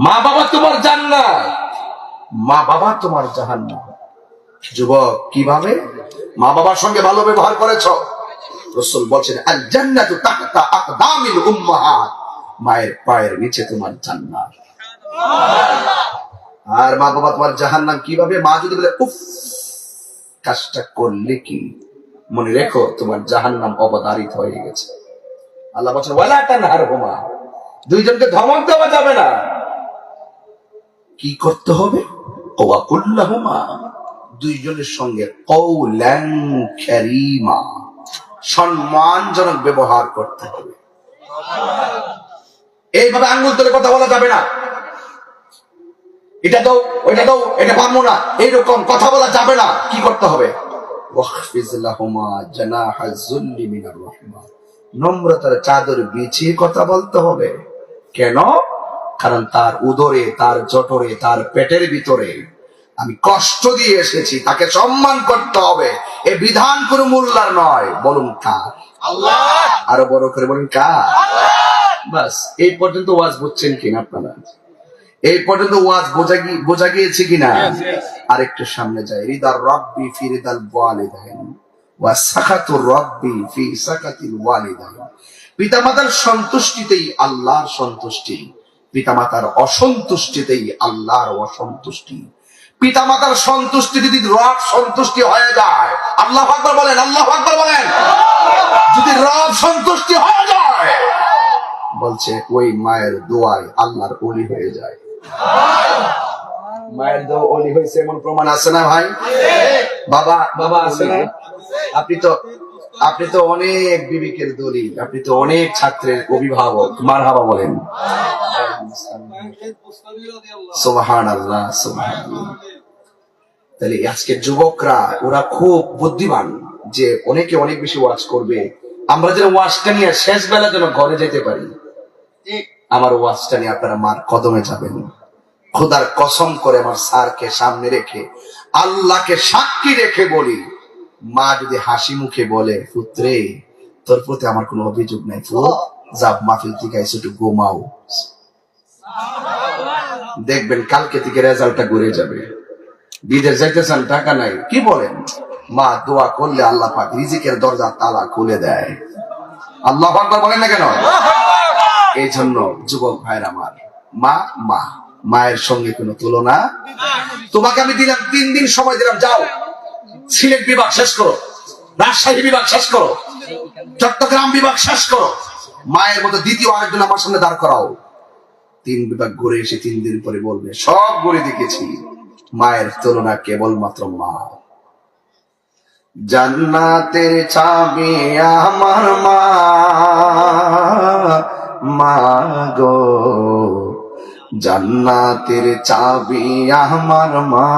মা বাবা তোমার জান্নাত, মা বাবা তোমার জাহান্নাম। যুবক, কিভাবে মা বাবার সঙ্গে ভালো ব্যবহার করেছ? রাসূল বলছেন আল জান্নাতু তাহতা আকদামিল উম্মাহাত, মায়ের পায়ের নিচে তোমার জান্নাত। আর মা বাবা তোমার জাহান্নাম। কিভাবে? মা যদি বলে উফ কাজটা করলে কি, মনে রেখো তোমার জাহান্নাম অবধারিত হয়ে গেছে। আল্লাহ বলছেন ওয়ালা তানহারহুমা, দুইজনকে ধমক দেওয়া যাবে না। কি করতে হবে? ওয়া কুল লাহুমা, দুইজনের সঙ্গে কওলান কারীমা, সম্মানজনক ব্যবহার করতে হবে। এইভাবে আঙ্গুল তুলে কথা বলা যাবে না, এটা দাও ওইটা দাও, এটা পারবো না, এইরকম কথা বলা যাবে না। কি করতে হবে? ওয়াখফিজ লাহুমা জানাহা যুল্লি মিনার রাহমা, নম্রতার চাদর বিছিয়ে কথা বলতে হবে। কেন? কারণ তার উদরে, তার জঠরে, তার পেটের ভিতরে আমি কষ্ট দিয়ে এসেছি, তাকে সম্মান করতে হবে। এ বিধান কোনো মোল্লার নয়। বলুন কার? আল্লাহ। আরো বড় করে বলুন কার? বাস, এই পর্যন্ত ওয়াজ বুঝছেন কিনা আপনারা? এই পর্যন্ত ওয়াজ বোঝা গিয়েছে কিনা? আরেকটু সামনে যাই। রিদার রাব্বি ফি রিদাল ওয়ালিদাইন ওয়া সাখাতুর রাব্বি ফি সাকাতিল ওয়ালিদাইন, পিতামাতার সন্তুষ্টিতেই আল্লাহর সন্তুষ্টি, পিতামাতার অসন্তুষ্টিতেই আল্লাহর অসন্তুষ্টি। পিতামাতার সন্তুষ্টি যদি রব সন্তুষ্টি হয়ে যায়, আল্লাহু আকবার বলেন, আল্লাহু আকবার বলেন, যদি রব সন্তুষ্টি হয়ে যায়, বলছে ওই মায়ের দোয়ায় আল্লাহর ওলি হয়ে যায়। মায়ের দোয়া ওলি হয়েছে এমন প্রমাণ আছে না ভাই? বাবা বাবা আছে না? আপনি তো অনেক বিবেকের দলিল, আপনি তো অনেক ছাত্রের অভিভাবক। মারহাবা বলেন। সুবহানাল্লাহ, সুবহানাল্লাহ। তাহলে আজকের যুবকরা ওরা খুব বুদ্ধিমান, যে অনেকে অনেক বেশি ওয়াজ করবে। আমরা যেন ওয়াজটা নিয়ে শেষ বেলা যেন ঘরে যেতে পারি। আমার ওয়াজটা নিয়ে আপনারা মার কদমে যাবেন। খোদার কসম করে আমার স্যারকে সামনে রেখে, আল্লাহকে সাক্ষী রেখে বলি, মা যদি হাসি মুখে বলে পুত্রে তোর প্রতি আমার কোনো অভিযোগ নাই, পুত যা মাহফিল থেকে এসে একটু ঘুমাও, দেখবেন কালকে থেকে রেজাল্টটা ঘুরে যাবে। বিদেশ যাইতেছেন, টাকা নাই, কি বলেন? মা দোয়া করলে আল্লাহ পাক রিজিকের দরজা তালা খুলে দেয়। আল্লাহু আকবার বলেন না কেন? এই জন্য যুবক ভাইয়ের আমার, মা মা, মায়ের সঙ্গে কোনো তুলনা। তোমাকে আমি দিলাম 3 দিন সময় দিলাম, যাও সিলেট বিভাগ শেষ করো, রাজশাহী বিভাগ শেষ করো, চট্টগ্রাম বিভাগ শেষ করো, মায়ের মতো দ্বিতীয় আরেকজন আমার সামনে দাঁড় করাও। 3 বিভাগ ঘুরে এসে 3 দিন পরে বলবে সব ঘুরে দেখেছি, মায়ের তুলনা কেবলমাত্র মা। জান্নাতের চাবি আমার মা, মা গো জান্নাতের চাবি আমার মা,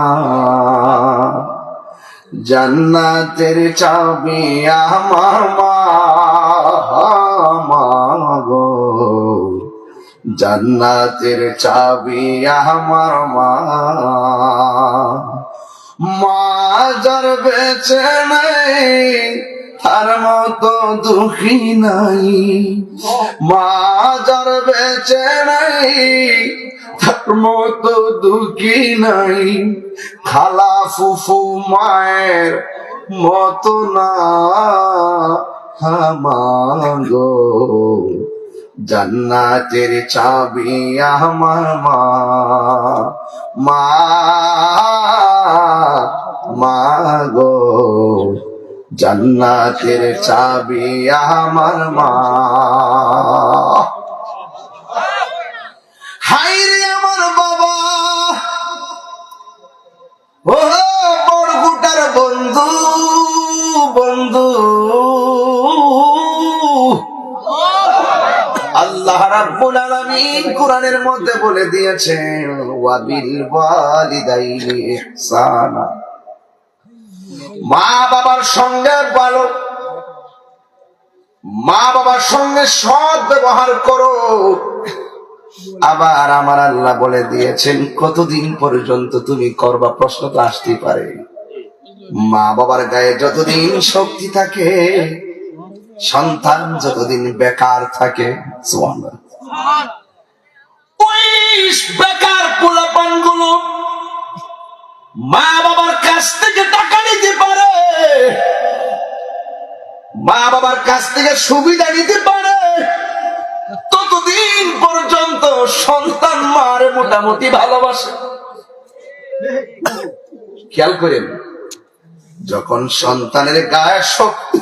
জান্নাতের চাবি আমার মা, মা গো জান্নাতের চাবি আমার মা। মা যার বেঁচে নাই তার মতো দুঃখী নাই, মা যার বেঁচে নাই তার মতো দুঃখী নাই, খালা ফুফু মায়ের মতো না হামাগো জান্নাতের চাবি আমার মা, মা মা গো জান্নাতের চাবি আমার মা। হায়রে আমার বাবা, ও বড়গুটার বন্ধু, বন্ধু আল্লাহ রাব্বুল আলামিন কোরআনের মধ্যে বলে দিয়েছেন ওয়া বিল ওয়ালিদাইনি ইহসানা, মা বাবার সঙ্গে ভালো, মা বাবার সঙ্গে সৎ ব্যবহার করো। আবার আমার আল্লাহ বলে দিয়েছেন কতদিন পর্যন্ত তুমি করবা, প্রশ্ন তো আসতেই পারে। মা বাবার গায়ে যতদিন শক্তি থাকে, সন্তান যতদিন বেকার থাকে, সুবহানাল্লাহ, ওই মা বাবার কাছ থেকে টাকা নিতে পারে, মা বাবার কাছ থেকে সুবিধা নিতে পারে, ততদিন পর্যন্ত সন্তান মার মোটামুটি ভালোবাসে। খেয়াল করেন, যখন সন্তানের গায়ে শক্তি,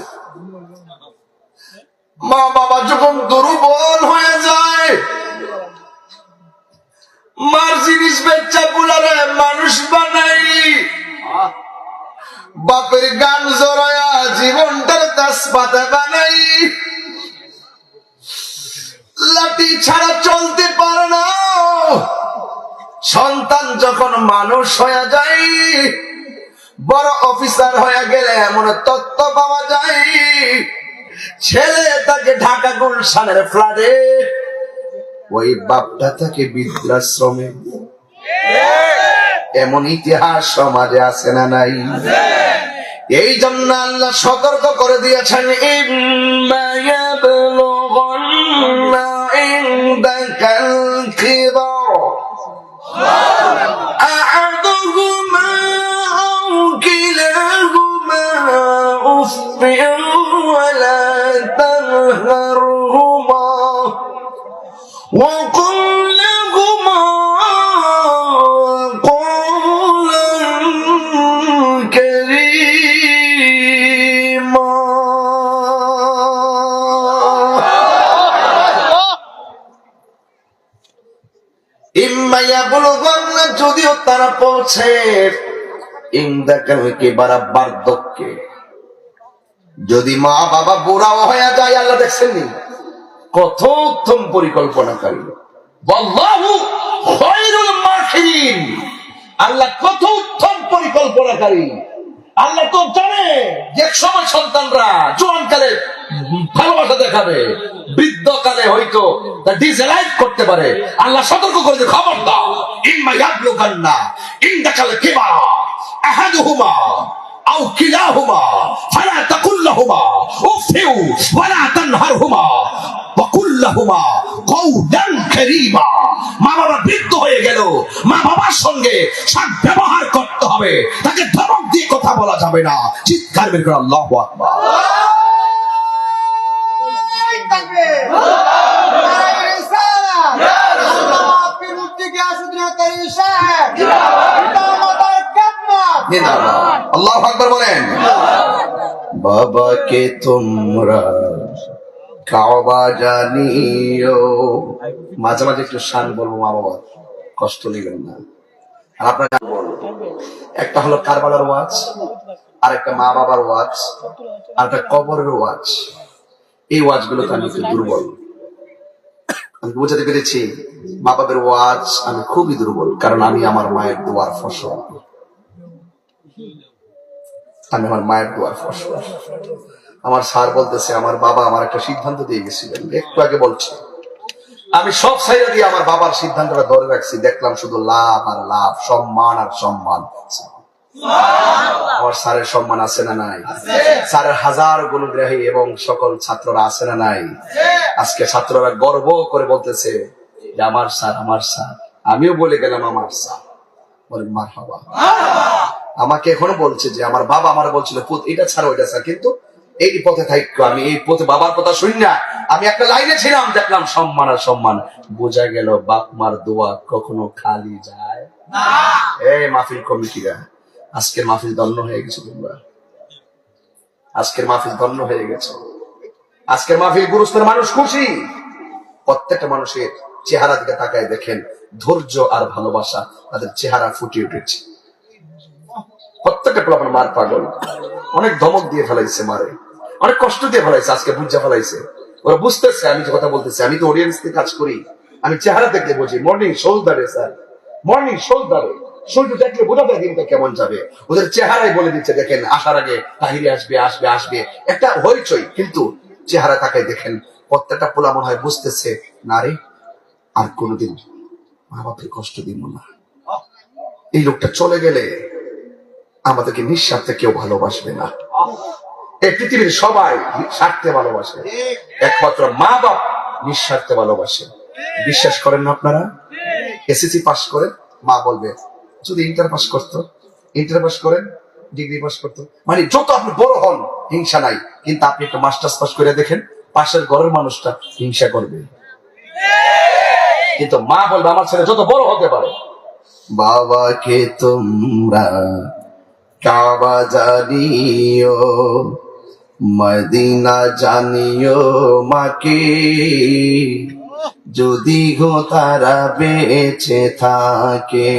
মা বাবা যখন দুর্বল হয়ে যায়, মার জিনিস বেচা পুলারে মানুষ বানাই, বাপের গান জড়ায়া জীবনটার তাসপাতা বানাই, লাঠি ছাড়া চলতে পারে না। সন্তান যখন মানুষ হয়ে যায়, বড় অফিসার হয়ে গেলে এমন তথ্য পাওয়া যায়, ছেলে তাকে ঢাকা গুলশানের ফ্ল্যাটে, ওই বাপটা তাকে বৃদ্ধাশ্রমে। এমন ইতিহাস সমাজে আছে না নাই? এই জন্য আল্লাহ সতর্ক করে দিয়েছেন, ইম্মা ইয়াবলুগান্না ইনদাকাল কিবার আহাদুহুমা আও কিলাহুমা উফিন ওয়ালা তানহারহুমা وقل لهما قولا كريما। ইম্মা ইয়াবলুগান্না, যদিও তারা পৌঁছে, ইনদাকাল কিবার বার্ধক্যে, যদি মা বাবা বুড়াও হয়ে যায়, আল্লাহ দেখছেন নি কত উত্তম পরিকল্পনাকারী, ওয়াল্লাহু খায়রুল মাকিরিন, আল্লাহ কত উত্তম পরিকল্পনাকারী। আল্লাহ তো জানে যে এক সময় সন্তানরা জোয়ানকালে ভালোবাসা দেখাবে, বৃদ্ধকালে হয়তো তা ডিসলাইক করতে পারে। আল্লাহ সতর্ক করে দিয়ে খবরদার, ইম্মা ইয়াবলুগান্না ইনদাকাল কিবার আহাদুহুমা আও কিলাহুমা ফালা তাকুল লাহুমা উফিউ ওয়ালা তানহারহুমা ওয়াকুল লাহুমা কওলান কারীমা। মা বাবা বৃদ্ধ হয়ে গেল, মা বাবার সঙ্গে সৎ ব্যবহার করতে হবে, তাকে ধমক দিয়ে কথা বলা যাবে না। চিৎকার বের করে আল্লাহু আকবার। আল্লাহু আকবার বলেন। বাবাকে তোমরা কাবা জানিও, মাঝে মাঝে একটু শান বলবো, মা বাবার কষ্ট নেবেন না। আর আপনার একটা হলো কারবালার ওয়াজ, আর একটা মা বাবার ওয়াজ, আর একটা কবরের ওয়াজ। এই ওয়াজ গুলোতে আমি একটু দুর্বল, আমি বুঝাতে পেরেছি। মা বাবার ওয়াজ আমি খুবই দুর্বল, কারণ আমি আমার মায়ের দোয়ার ফসল, আমি আমার মায়ের দোয়ার ফসল। আমার স্যার বলতেছে, আমার বাবা আমার একটা সিদ্ধান্ত দিয়ে গেছিলেন, একটু আগে বলছে, আমি সব সাইডে দিয়ে আমার বাবার সিদ্ধান্তটা ধরে রাখছি, দেখলাম শুধু লাভ আর লাভ, সম্মান আর সম্মান। আমার স্যারের সম্মান আছে না নাই? স্যারের হাজার গুণগ্রাহী এবং সকল ছাত্ররা আছে না নাই? আজকে ছাত্ররা গর্ব করে বলতেছে যে আমার স্যার, আমার স্যার। আমিও বলে গেলাম আমার স্যার, বলেন মারহাবা। আমাকে এখনো বলছে যে আমার বাবা আমার বলছিল এটা ছাড়া ওইটা স্যার, কিন্তু এই পথে থাকতো, আমি এই পথে বাবার কথা শুনি না। আমি একটা লাইনে ছিলাম, দেখলাম সম্মান আর সম্মান। বোঝা গেল বাপ মার দোয়া কখনো খালি যায় না। এই মাহফিল কমিটিরা, আজকের মাহফিল ধন্য হয়ে গেছে, তোমরা আজকের মাহফিল ধন্য হয়ে গেছে। আজকের মাহফিল গুরুস্থান, মানুষ খুশি। প্রত্যেকটা মানুষের চেহারা দিকে তাকায় দেখেন, ধৈর্য আর ভালোবাসা তাদের চেহারা ফুটিয়ে উঠেছে। প্রত্যেকটা পোলাপান মার পাগল, অনেক ধমক দিয়ে ফেলাইছে, মারে অনেক কষ্ট দিয়ে ফেলাইছে, আজকে বুঝা ফেলাইছে। ওরা বুঝতেছে আমি যে কথা বলতেছি, আমি তো অডিয়েন্স দিয়ে কাজ করি, আমি চেহারা দেখতে বুঝি। মর্নিং শোলদারে স্যার, মর্নিং শোলদারে সূর্য দেখলে বোঝা যায় দিনটা কেমন যাবে। ওদের চেহারাই বলে দিচ্ছে, দেখেন আসার আগে তাহিরি আসবে আসবে আসবে, একটা হইচই, কিন্তু চেহারা তাকায় দেখেন প্রত্যেকটা পোলা মনে হয় বুঝতেছে, না রে আর কোনোদিন মা বাপের কষ্ট দিব না। এই লোকটা চলে গেলে আমাদেরকে নিঃস্বার্থে কেউ ভালোবাসবে না। এই পৃথিবীর সবাই স্বার্থে ভালোবাসে, একমাত্র মা বাপ নিঃস্বার্থে ভালোবাসে। বিশ্বাস করেন না আপনারা? এসএসসি পাস করেন, মা বলবে যদি ইন্টার পাস করতো, ইন্টার পাস করেন, ডিগ্রি পাস করতো, মানে যত আপনি বড় হন হিংসা নাই, কিন্তু আপনি একটা মাস্টার্স পাস করে দেখেন পাশের ঘরের মানুষটা হিংসা করবে, কিন্তু মা বলবে আমার ছেলে যত বড় হতে পারে। বাবাকে তোমরা কাবা জানিও, মদিনা জানিও মাকে, যদি গো তারা বেঁচে থাকে।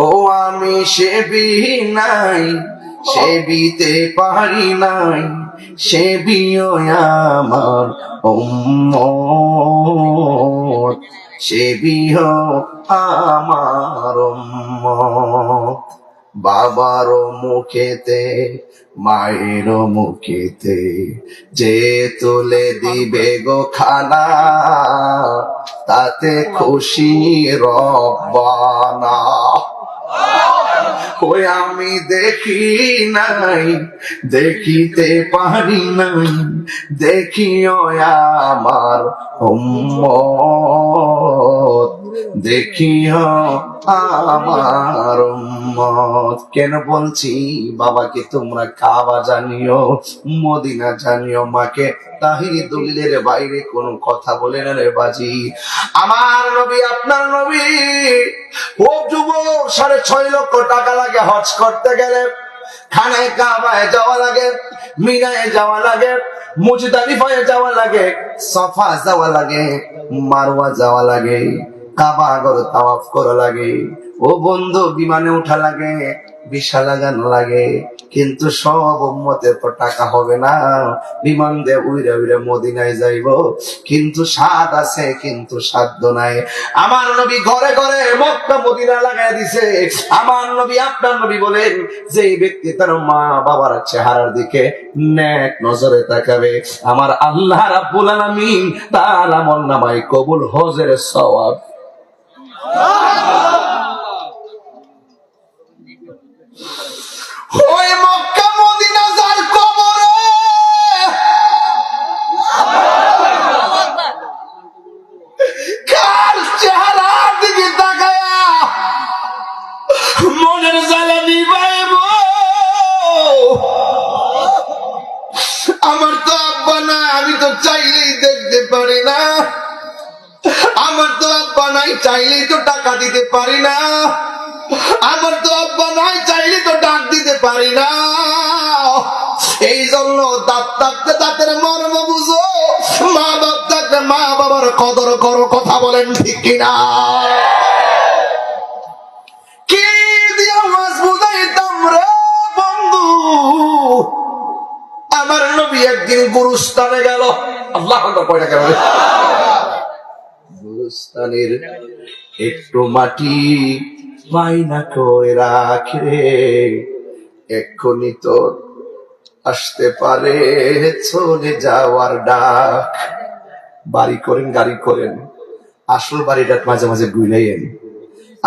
ও আমি সেবি নাই, সেবিতে পারি নাই, সেবিও আমার উম্মত, সেবিও আমার উম্মত। বাবার মুখেতে মায়ের মুখেতে যে তুলে দিবে গো খানা, তাতে খুশি রব্বানা। ওই আমি দেখি নাই, দেখিতে পারি নাই, দেখিও আমার উম্মত, দেখিও আমার উম্মত। কেন বলছি বাবাকে তোমরা কাবা জানিও, মদিনা জানিও, মাকে তাহিরি দলিলের বাইরে কোন কথা বলে না রে বাজি। আমার নবী আপনার নবী, ও যুবক, 6.5 লক্ষ টাকা লাগে হজ করতে গেলে, খানায় কাবায় যাওয়া লাগে, মিনায় যাওয়া লাগে, মুজদালিফায় যাওয়া লাগে, সফা যাওয়া লাগে, মারওয়া যাওয়া লাগে, কাবা ঘর তাওয়াফ করা লাগে, ও বন্ধু বিমানে উঠা লাগে, ভিসা লাগানো লাগে, কিন্তু সব উম্মতের তো টাকা হবে না, বিমান দিয়ে উইরা উইরা মদিনায় যাইব, কিন্তু স্বাদ আছে কিন্তু সাধ্য নাই। আমার নবী ঘরে ঘরে মক্কা মদিনা লাগাই দিছে। আমার নবী আপনার নবী বলেন, যে ব্যক্তি তার মা বাবার চেহারার দিকে নেক নজরে তাকাবে, আমার আল্লাহ রাব্বুল আলামিন তার আমলনামায় কবুল হজের সওয়াব। ওই মক্কা মদিনা যার কবরে কার চেহারার দিকে তাকায়া মনের জ্বালা নিবাইব। আমার তো আব্বা না, আমি তো চাইলেই দেখতে পারি না, আমার তো আব্বা নাই, চাইলেই তো টাকা দিতে পারি না, আমার তো আব্বা নাই, চাইলে তো ডাক দিতে পারি না। এই জন্য দাঁত থাকতে দাঁতের মর্ম বুঝো, মা বাপ থাকতে মা বাবার কদর করো। কথা বলেন ঠিক কিনা? কি দিয়ে মাছ বুঝাইতাম রে বন্ধু। আমার নবী একদিন গুরুস্থানে গেল। আল্লাহ কয়টা গেল? গুরুস্থানের একটু মাটি মাইনা করে রাখে, এক্ষুনি তোর আসতে পারে চলে যাওয়ার ডাক। বাড়ি করেন গাড়ি করেন, আসল বাড়িটা মাঝে মাঝে বুঝলেন,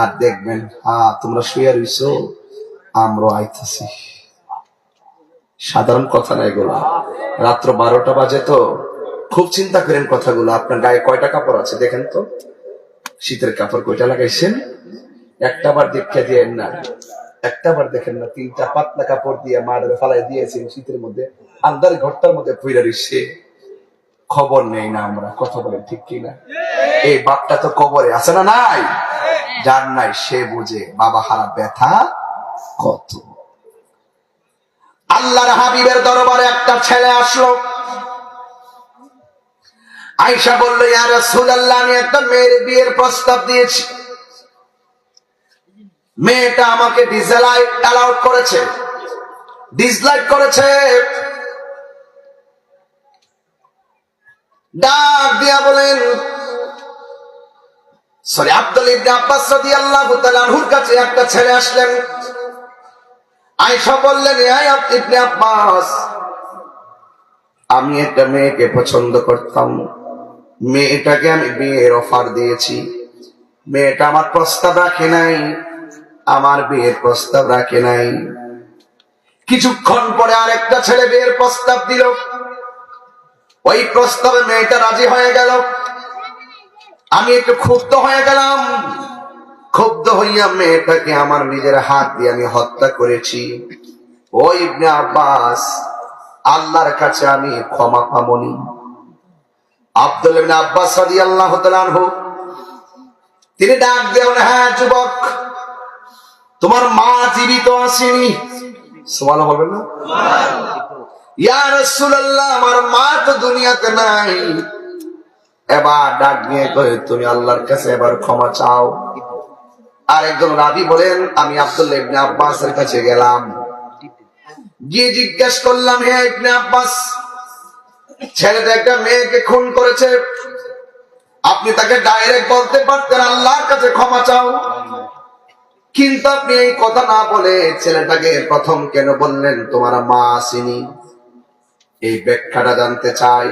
আর দেখবেন তোমরা শুয়ে রইছো, আমরা আইতেছি। সাধারণ কথা না এগুলো। রাত্র 12টা বাজে তো খুব চিন্তা করেন কথাগুলো। আপনার গায়ে কয়টা কাপড় আছে দেখেন তো, শীতের কাপড় কয়টা লাগাইছেন? একটা বার দীক্ষা দিয়েন না, একটা বার দেখেন না 3টা পাতলা কাপড় দিয়ে মাঠে ফালাই দিয়েছেন শীতের মধ্যে, আন্দার ঘরটার মধ্যে পুইরা রইছে, খবর নেই না আমরা। কথা বলেন ঠিক কিনা? এই বাপটা তো কবরে আছে না নাই? যার নাই সে বুঝে বাবা হারা ব্যথা কত। আল্লাহর হাবিবের দরবারে একটা ছেলে আসলো। আয়েশা বলল, ইয়া রাসূলুল্লাহ, আমি একটা মেয়ের বিয়ের প্রস্তাব দিয়েছি, মেয়েটা আমাকে ডিসলাইক অ্যালাউড করেছে, ডিসলাইক করেছে। ডাক দিয়া বলেন, আব্দুল ইবনে আব্বাস রাদিয়াল্লাহু তাআলা আনহুর কাছে একটা ছেলে আসলেন। আয়েশা বললেন, ইয়া ইবনে আব্বাস, আমি একটা মেয়েকে পছন্দ করতাম, মেয়েটাকে আমি বিয়ের অফার দিয়েছি, মেয়েটা আমার প্রস্তাব রাখে নাই, আমার বিয়ের প্রস্তাব রাখে নাই। কিছুক্ষণ পরে আরেকটা ছেলে বিয়ের প্রস্তাব দিল, ওই প্রস্তাবে মেয়েটা রাজি হয়ে গেল। আমি একটু ক্ষুব্ধ হয়ে গেলাম, ক্ষুব্ধ হইয়া মেয়েটাকে আমার নিজের হাত দিয়ে আমি হত্যা করেছি। ও ইবনে আব্বাস, আল্লাহর কাছে আমি ক্ষমা পাবনি। আব্দুল্লাহ ইবনে আব্বাস রাদিয়াল্লাহু তাআলা আনহু তিনি ডাক দিয়ে বলেন, হ্যাঁ যুবক, তোমার মা জীবিত আসেনি। সুবহানাল্লাহ বলবেন না? ইয়া রাসূলুল্লাহ, আমার মা তো দুনিয়াতে নাই। এবার ডাক দিয়ে কয়ে, তুমি আল্লাহর কাছে এবার ক্ষমা চাও। আর একজন রাবী বলেন, আমি আব্দুল্লাহ ইবনে আব্বাসের কাছে গেলাম, গিয়ে জিজ্ঞেস করলাম, হে ইবনে আব্বাস, ছেলেটা একটা মেয়েকে খুন করেছে, আপনি তাকে ডাইরেক্ট বলতে পারতেন আল্লাহর কাছে ক্ষমা চাও, কিন্তু আপনি এই কথা না বলে ছেলেটাকে প্রথম কেন বললেন তোমার মা আসেনি? এই ব্যাখ্যাটা জানতে চাই।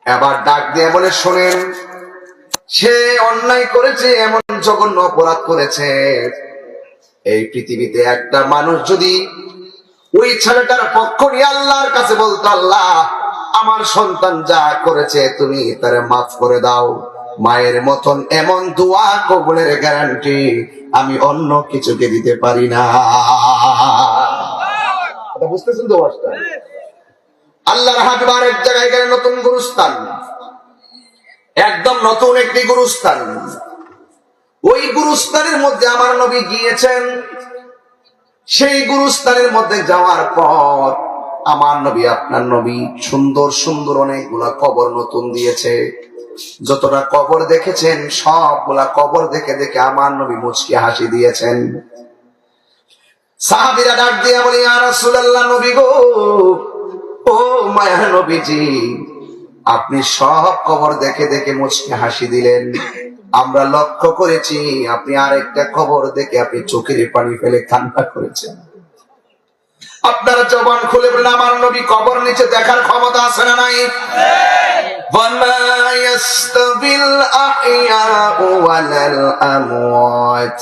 এবার ডাক দিয়ে বলে, শোনেন, সে অন্যায় করেছে, এমন জঘন্য অপরাধ করেছে, এই পৃথিবীতে একটা মানুষ যদি ওই ছেলেটার পক্ষ নিয়ে আল্লাহর কাছে বলতো, আল্লাহ আমার সন্তান যা করেছে তুমি তারে মাফ করে দাও, মায়ের মতন এমন দোয়া কবুলের গ্যারান্টি আমি অন্য কিছুকে দিতে পারি না। বুঝতেছেন তো? আল্লাহর হাবিব আরেক জায়গায় গেলেন, নতুন গুরুস্থান, একদম নতুন একটি গুরুস্থান। ওই গুরুস্থানের মধ্যে আমার নবী গিয়েছেন। সেই গুরুস্থানের মধ্যে যাওয়ার পর আমার নবী, আপনার নবী, সুন্দর সুন্দর অনেকগুলা কবর নতুন দিয়েছে। যতটা কবর দেখেছেন সবগুলা কবর দেখে দেখে আমার নবী মুচকি হাসি দিয়েছেন। সাহাবীরা ডাক দিয়ে বলে, ইয়া রাসূলুল্লাহ, নবী গো, ও মায়া নবীজি, আপনি সব কবর দেখে দেখে মুচকি হাসি দিলেন, আমরা লক্ষ্য করেছি আপনি আরেকটা কবর দেখে আপনি চোখের পানি ফেলে কান্না করেছেন। আপনারা জবান খুলে বলেন, আমার নবী কবর নিচে দেখার ক্ষমতা আছে না নাই? ওয়ামা ইয়াস্তাবিল আহইয়াউ ওয়ালাল আমওয়াত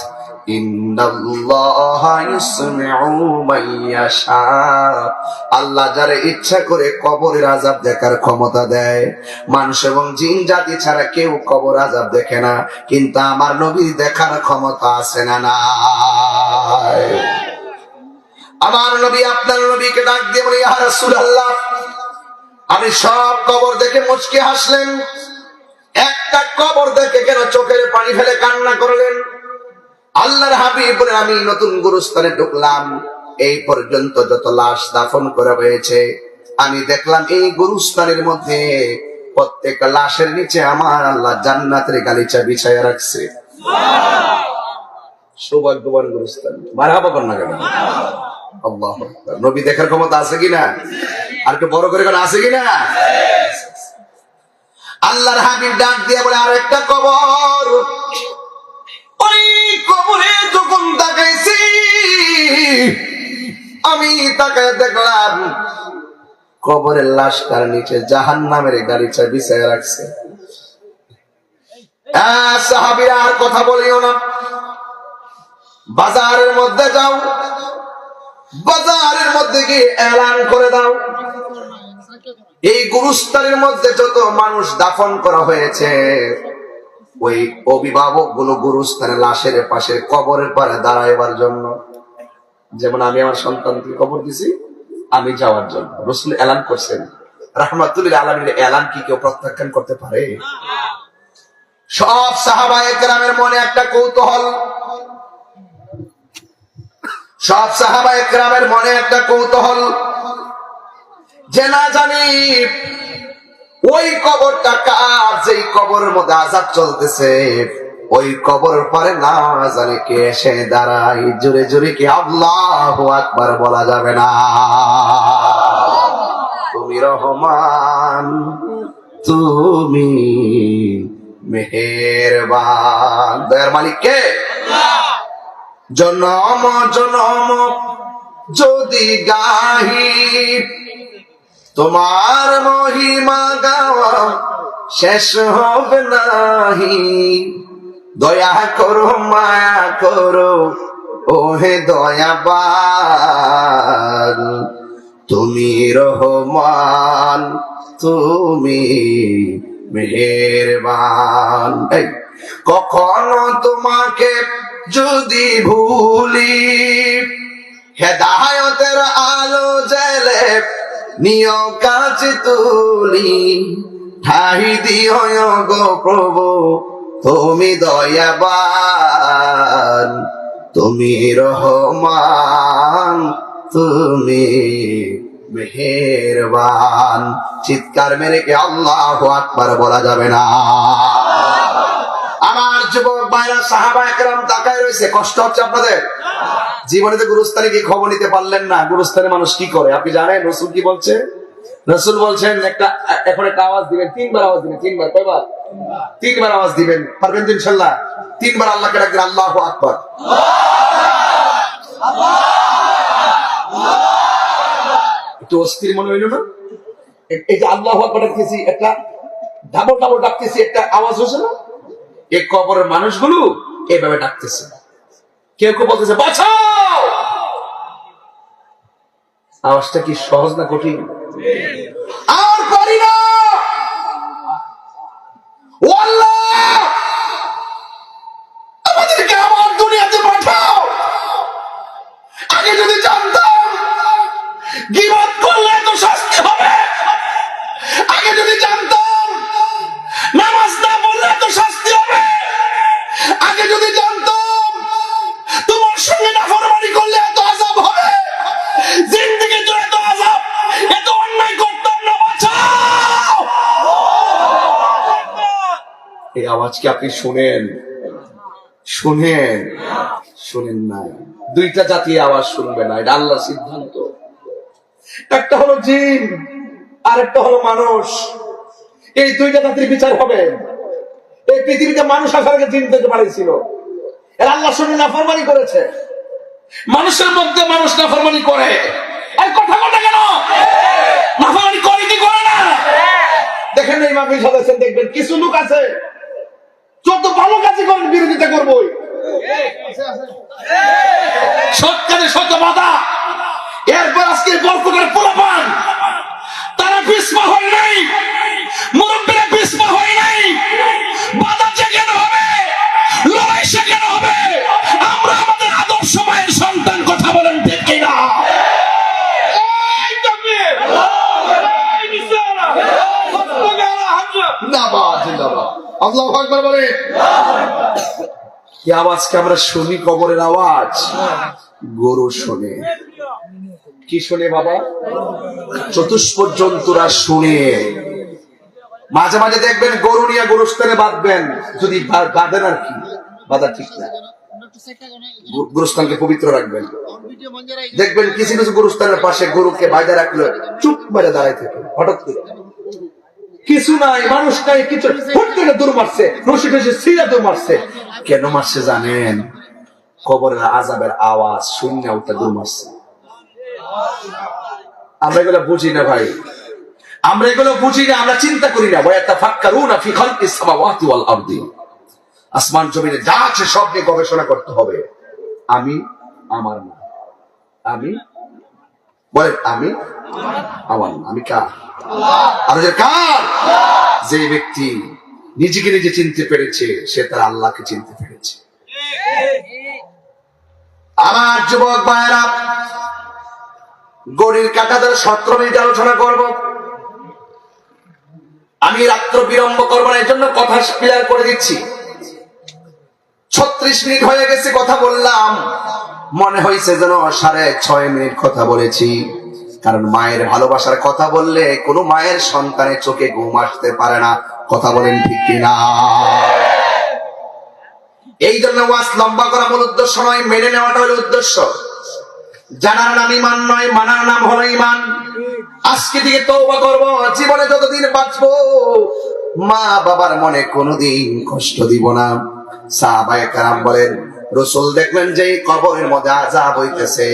ইন্নাল্লাহা ইসমিউ মান ইয়াশা। আল্লাহ যারে ইচ্ছা করে কবরের আযাব দেখার ক্ষমতা দেয়। মানুষ এবং জিন জাতি ছাড়া কেউ কবর আযাব দেখে না, কিন্তু আমার নবীর দেখার ক্ষমতা আছে না নাই? আমার নবী আপনার নবীকে ডাক দিয়ে বলে, ইয়া রাসূলুল্লাহ, আমি সব কবর দেখে মুচকি হাসলেন, একটা কবর দেখে কেন চোখের পানি ফেলে কান্না করলেন? আল্লাহর হাবিব বলেন, আমি নতুন গুরুস্থানে ঢুকলাম, এই পর্যন্ত যত লাশ দাফন করা হয়েছে আমি দেখলাম এই গুরুস্থানের মধ্যে প্রত্যেক লাশের নিচে আমার আল্লাহ জান্নাতের গালিচা বিছায়া রাখছে। সৌভাগ্যবান গুরুস্থান। মারহাবা কর না কেন? আল্লাহু আকবার। নবী দেখার ক্ষমতা আছে কিনা? আর একটু বড় করে আছে কিনা? আল্লাহর হাবিব ডাক দিয়ে বলে, আর একটা কবর। ওই কবরে যখন তাকাইছি আমি তাকায় দেখলাম কবরের লাশটার নিচে জাহান্নামের গালিচা বিছায়া রাখছে। সাহাবীরা আর কথা বলিও না, বাজারের মধ্যে যাও, বাজারের মধ্যে গিয়ে এলান করে দাও, এই গুরুস্থানের মধ্যে যত মানুষ দাফন করা হয়েছে ওই অভিভাবক গুলো গুরুস্থানে লাশের পাশে কবরের পারে দাঁড়াইবার জন্য। যেমন আমি আমার সন্তানকে কবর দিছি, আমি যাওয়ার জন্য রাসূল এলান করছেন। রাহমাতুল লিল আলামিনের এলান কি কেউ প্রত্যাখ্যান করতে পারে? সব সাহাবায়ে কেরামের মনে একটা কৌতূহল, সব সাহাবায়ে কেরামের মনে একটা কৌতূহল যে না জানি ওই কবরটা কার, যেই কবরের মধ্যে আযাব চলতেছে ওই কবর পরে না জানি কে এসে দাঁড়ায়। জোরে জোরে কি আল্লাহু আকবার বলা যাবে না? তুমি রহমান, তুমি মেহেরবান, দয়ার মালিক কে? জনম জনম যদি গাহি তোমার মহিমা গাওয়া শেষ হবে নাহি। দয়া করো মায়া করো ওহে দয়াবান, তুমি রহমান তুমি মেহেরবান। কখনো তোমাকে যদি ভুলি, হেদায়েতের আলো জেলে নিয় কাছে তুলি, ঠাই দিও গো প্রভু তুমি দয়াবান, তুমি রহমান, তুমি মেহেরবান। চিৎকার মেরে কি আল্লাহু আকবার বলা যাবে না? আমার যুবক ভাইরা, সাহাবায়ে কেরাম তাকায় রয়েছে। কষ্ট হচ্ছে আপনাদের? জীবনে তো গুরুস্থানে কি খবর নিতে পারলেন না? গুরুস্থানে মানুষ কি করে আপনি জানেন? রসুল কি বলছে? রসুল বলছেন এখন একটা আওয়াজ দিবেন, 3 বার আওয়াজ দিবেন। 3 বার, কয়বার? 3 বার আওয়াজ দিবেন। পারবেন তো ইনশাআল্লাহ? 3 বার আল্লাহকে ডাকবেন, আল্লাহু আকবার। একটু অস্থির মনে হইল না? এই যে আল্লাহু আকবার ডাকতেছি, একটা ডাবল ডাবল ডাকতেছি, একটা আওয়াজ হচ্ছে না? এই কবরের মানুষগুলো এইভাবে ডাকতেছে। কেউ কেউ বলতেছে বাঁচাও। আওয়াজটা কি সহজ না কঠিন? আর পারি না, ও আল্লাহ আমাদেরকে আমার দুনিয়াতে পাঠাও। আগে যদি জানতাম গীবত করলে তো শাস্তি হবে, আগে যদি জানতাম নামাজ না পড়লে তো শাস্তি হবে, আগে যদি জানতাম তোমার সঙ্গে নাফরমানি করলে এত আযাব হবে, জিন্দেগি জুড়ে এত আযাব, এত অন্যায় করতাম না। বাঁচাও। এই আওয়াজ কি আপনি শুনেন? শুনেন? শুনেন না। দুইটা জাতি আওয়াজ শুনবে না, এটা আল্লাহর সিদ্ধান্ত। একটা হলো জিন আর একটা হলো মানুষ। এই দুইটা জাতির বিচার হবে। এই পৃথিবীতে মানুষ আসার আগে জিন থেকে বাড়িয়েছিল, এরা আল্লাহর সঙ্গে নাফরমানি করেছে। মানুষের মধ্যে মানুষ নাফরমানি করে। আর কথা কথা কেন? নাফরমানি করে কি করে না? দেখেন এই মাহফিল সাজাচ্ছেন, দেখবেন কিছু লোক আছে যত ভালো কাজে করেন বিরোধিতা করবই। সৎ কাজে শত বাধা, এরপর আজকে বরকতের পোলাপান তারা পিছপা হয় নাই, মুরব্বীরা পিছপা হয় নাই। বাধা কেন হবে? লড়াই কেন হবে? আমরা আমাদের আদর্শ মায়ের সন্তান। কথা বলেন ঠিক কিনা? আল্লাহু আকবার বলে। কি আওয়াজকে আমরা শুনি? কবরের আওয়াজ। গরু শোনে। কি শোনে বাবা? চতুষ্পদ জন্তুরা শুনে। মাঝে মাঝে দেখবেন গরু নিয়ে গরুস্থানে বাঁধবেন, যদি বাঁধেন আর কি, বাঁধা ঠিক না, গরুস্থানকে পবিত্র রাখবেন। দেখবেন কিছু কিছু গরুস্থানের পাশে গরুকে বাইরে রাখলো, চুপ বাইরে দাঁড়ায় থাকে, হঠাৎ করে কিছু নাই, মানুষ নাই, কিছু হুট করে দূর মারছে, রশি টসি ছিঁড়ে দূর মারছে। কেন মারছে জানেন? কবরের আযাবের আওয়াজ শূন্য উঠে দূর মারছে। আমরা এগুলো বুঝি না ভাই, আমরা এগুলো বুঝি না, আমরা চিন্তা করি না। ওয়ায়াতাফাক্কারুনা ফি খালকিস সামাওয়াতি ওয়াল আরদি। আসমান জমিনে যা আছে সব নিয়ে গবেষণা করতে হবে। আমি আমার না, আমি বলেন আমি আমার না, আমি কার? আর যে কার? যে ব্যক্তি নিজেকে নিজে চিনতে পেরেছে সে তার আল্লাহকে চিনতে পেরেছে। আমার যুবক ভাইরা, গড়ির কাঁটাদের 17 মিনিট আলোচনা করব। আমি রাত্র বিলম্ব করব না, এই জন্য কথা ক্লিয়ার করে দিচ্ছি। 36 মিনিট হয়ে গেছে কথা বললাম, মনে হয়েছে যেন 6.5 মিনিট কথা বলেছি। কারণ মায়ের ভালোবাসার কথা বললে কোনো মায়ের সন্তানের চোখে ঘুম আসতে পারে না। কথা বলেন ঠিক কিনা? এই জন্য ওয়াজ লম্বা করা মূল উদ্দেশ্য নয়, মেনে নেওয়াটা হলো উদ্দেশ্য। জানার নাম ইমান নয়, মানার নাম হলো ইমান। আজকে থেকে তওবা করব, জীবনে যতদিন বাঁচবো মা বাবার মনে কোনোদিন কষ্ট দিব না। সাহাবায়ে কেরাম বলেন, রাসূল দেখলেন যে কবরের মধ্যে আযাব হইতেছে,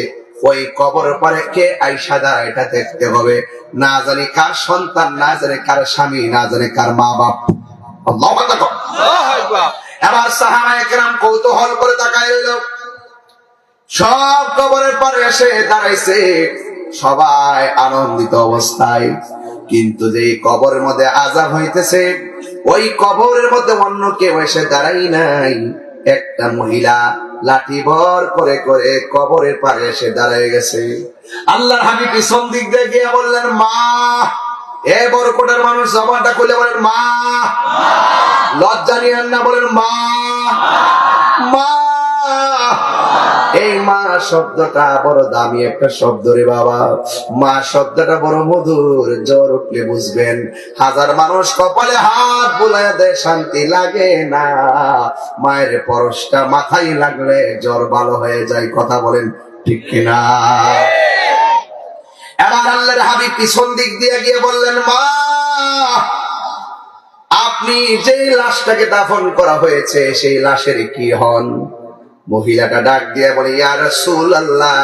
ওই কবরের পরে কে আইসা দাঁড়ায় এটা দেখতে হবে। না জানি কার সন্তান, না জানি কার স্বামী, না জানি কার মা বাপ। আল্লাহু আকবার। এবার সাহাবায়ে কেরাম কৌতূহল করে তাকায় রইল। সব কবরের পরে এসে দাঁড়াইছে, সবাই আনন্দিত অবস্থায়। কিন্তু যে কবরের মধ্যে আযাব হইতেছে, ওই কবরের মধ্যে অন্য কেউ এসে দাঁড়াই নাই। একটা মহিলা লাঠি ভর করে করে কবরের পাড়ে এসে দাঁড়ায় গেছে। আল্লাহর হাবিব পিছন দিক দিয়ে গিয়ে বললেন, মা। এ বরকটের মানুষ জবানটা খুলে বলেন, মা। লজ্জা নিয়েন না, বলেন মা। মা। এই মা শব্দটা বড় দামি একটা শব্দ রে বাবা। মা শব্দটা বড় মধুর, জ্বর উঠলে বুঝবেন। হাজার মানুষ কপালে হাত বুলাইয়া দেয়, শান্তি লাগে না। মায়ের পরশটা মাথায় লাগলে জ্বর ভালো হয়ে যায়। কথা বলেন ঠিক কিনা? এবার আল্লাহর হাবিব পিছন দিক দিয়ে গিয়ে বললেন, মা, আপনি যে লাশটাকে দাফন করা হয়েছে সেই লাশের কি হন? মহিলাটা ডাক দিয়ে বলে, ইয়া রাসূলুল্লাহ,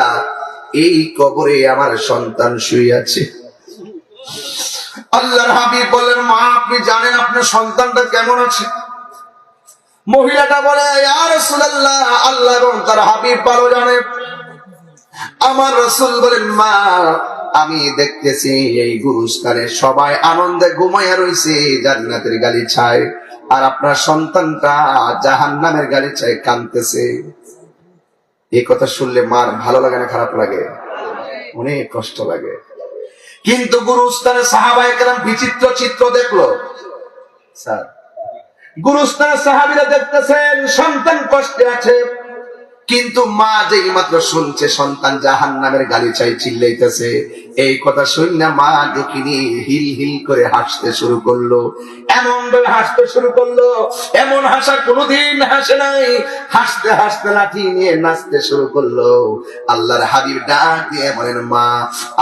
এই কবরে আমার সন্তান শুয়ে আছে। আল্লাহর হাবিব বললেন, মা, আপনি জানেন আপনার সন্তানটা কেমন আছে? মহিলাটা বলে, ইয়া রাসূলুল্লাহ, আল্লাহ এবং তার হাবিব ভালো জানে। আমার রাসূল বলেন, মা, আমি দেখতেছি এই গুরুস্থানে সবাই আনন্দে ঘুমাইয়া রয়েছে জান্নাতের গালিচায়, আর আপনার সন্তানটা জাহান্নামের গালিচায় কাঁদতেছে। এই কথা শুনলে মার ভালো লাগে না খারাপ লাগে? অনেক কষ্ট লাগে। কিন্তু গুরুস্থানে সাহাবায়ে কেরাম বিচিত্র চিত্র দেখলো। স্যার, গুরুস্থানে সাহাবীরা দেখতেছেন সন্তান কষ্টে আছে, কিন্তু মা যেই মাত্র শুনছে সন্তান জাহান্নামের গালিচায় চিল্লাইতেছে, এই কথা শুনে মা দেখিনি হিল হিল করে হাসতে শুরু করলো। এমন ভাবে হাসতে শুরু করলো, এমন হাসা কোনোদিন হাসে নাই। হাসতে হাসতে লাঠি নিয়ে নাচতে শুরু করলো। আল্লাহর হাবিব ডাক দিয়ে বলেন, মা,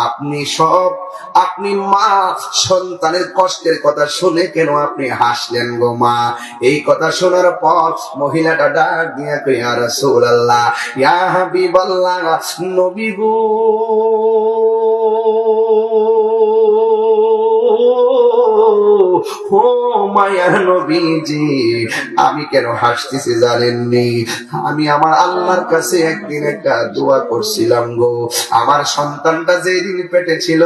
আপনি মা সন্তানের কষ্টের কথা শুনে কেন আপনি হাসলেন গো মা? এই কথা শোনার পর মহিলাটা ডাক দিয়ে কই, ইয়া রাসূলুল্লাহ, ইয়া হাবিবাল্লাহ, নবী গো, ও মায়ার নবীজি, আমি কেন হাসতেছি জানেননি? আমি আমার আল্লাহর কাছে একদিন একটা দোয়া করছিলাম গো। আমার সন্তানটা যেদিন পেটে ছিল,